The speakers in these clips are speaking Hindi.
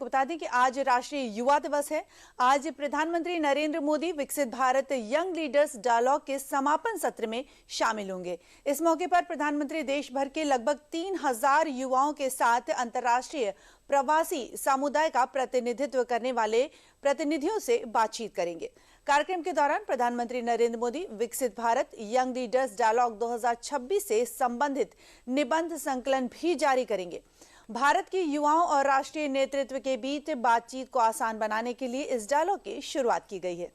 बता दें कि आज राष्ट्रीय युवा दिवस है। आज प्रधानमंत्री नरेंद्र मोदी विकसित भारत यंग लीडर्स डायलॉग के समापन सत्र में शामिल होंगे। इस मौके पर प्रधानमंत्री देश भर के लगभग 3000 युवाओं के साथ अंतर्राष्ट्रीय प्रवासी समुदाय का प्रतिनिधित्व करने वाले प्रतिनिधियों से बातचीत करेंगे। कार्यक्रम के दौरान प्रधानमंत्री नरेंद्र मोदी विकसित भारत यंग लीडर्स डायलॉग 2026 से संबंधित निबंध संकलन भी जारी करेंगे। भारत के युवाओं और राष्ट्रीय नेतृत्व के बीच बातचीत को आसान बनाने के लिए इस डायलॉग की शुरुआत की गई है।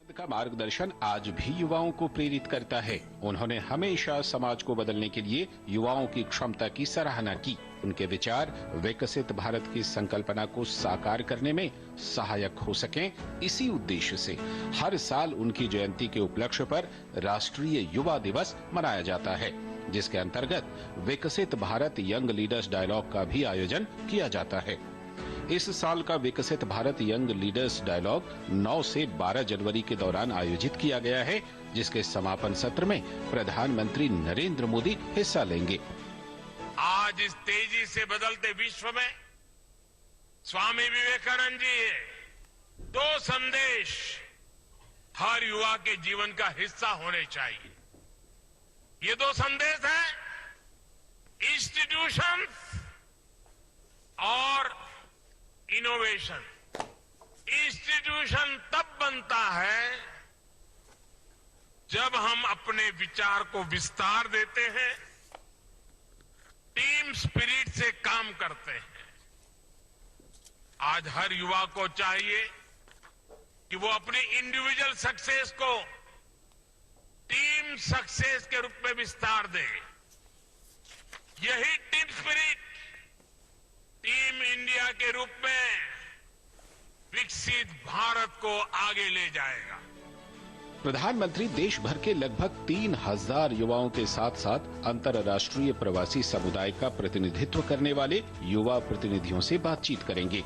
का मार्गदर्शन आज भी युवाओं को प्रेरित करता है। उन्होंने हमेशा समाज को बदलने के लिए युवाओं की क्षमता की सराहना की। उनके विचार विकसित भारत की संकल्पना को साकार करने में सहायक हो सकें, इसी उद्देश्य से हर साल उनकी जयंती के उपलक्ष्य पर राष्ट्रीय युवा दिवस मनाया जाता है, जिसके अंतर्गत विकसित भारत यंग लीडर्स डायलॉग का भी आयोजन किया जाता है। इस साल का विकसित भारत यंग लीडर्स डायलॉग 9 से 12 जनवरी के दौरान आयोजित किया गया है, जिसके समापन सत्र में प्रधानमंत्री नरेंद्र मोदी हिस्सा लेंगे। आज इस तेजी से बदलते विश्व में स्वामी विवेकानंद जी 2 संदेश हर युवा के जीवन का हिस्सा होने चाहिए। ये 2 संदेश हैं इंस्टीट्यूशन और इनोवेशन। इंस्टीट्यूशन तब बनता है जब हम अपने विचार को विस्तार देते हैं, टीम स्पिरिट से काम करते हैं। आज हर युवा को चाहिए कि वो अपनी इंडिविजुअल सक्सेस को टीम सक्सेस के रूप में विस्तार दे। यही टीम स्पिरिट टीम इंडिया के रूप में विकसित भारत को आगे ले जाएगा। प्रधानमंत्री देश भर के लगभग 3000 युवाओं के साथ साथ अंतर्राष्ट्रीय प्रवासी समुदाय का प्रतिनिधित्व करने वाले युवा प्रतिनिधियों से बातचीत करेंगे।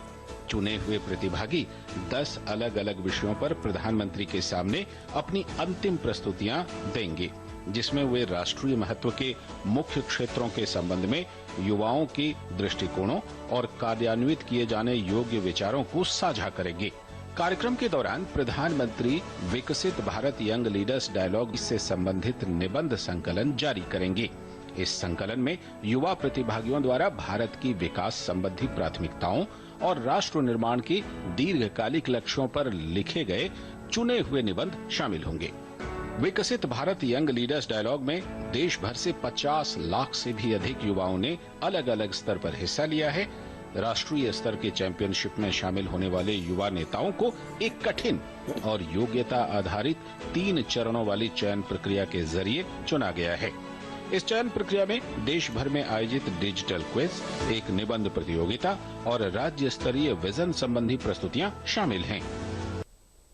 चुने हुए प्रतिभागी 10 अलग अलग विषयों पर प्रधानमंत्री के सामने अपनी अंतिम प्रस्तुतियां देंगे, जिसमें वे राष्ट्रीय महत्व के मुख्य क्षेत्रों के संबंध में युवाओं के दृष्टिकोणों और कार्यान्वित किए जाने योग्य विचारों को साझा करेंगे। कार्यक्रम के दौरान प्रधानमंत्री विकसित भारत यंग लीडर्स डायलॉग से संबंधित निबंध संकलन जारी करेंगे। इस संकलन में युवा प्रतिभागियों द्वारा भारत की विकास संबंधी प्राथमिकताओं और राष्ट्र निर्माण के दीर्घकालिक लक्ष्यों पर लिखे गए चुने हुए निबंध शामिल होंगे। विकसित भारत यंग लीडर्स डायलॉग में देश भर से 50 लाख से भी अधिक युवाओं ने अलग अलग स्तर पर हिस्सा लिया है। राष्ट्रीय स्तर के चैंपियनशिप में शामिल होने वाले युवा नेताओं को एक कठिन और योग्यता आधारित 3 चरणों वाली चयन प्रक्रिया के जरिए चुना गया है। इस चयन प्रक्रिया में देश भर में आयोजित डिजिटल क्विज, एक निबंध प्रतियोगिता और राज्य स्तरीय विजन संबंधी प्रस्तुतियां शामिल हैं।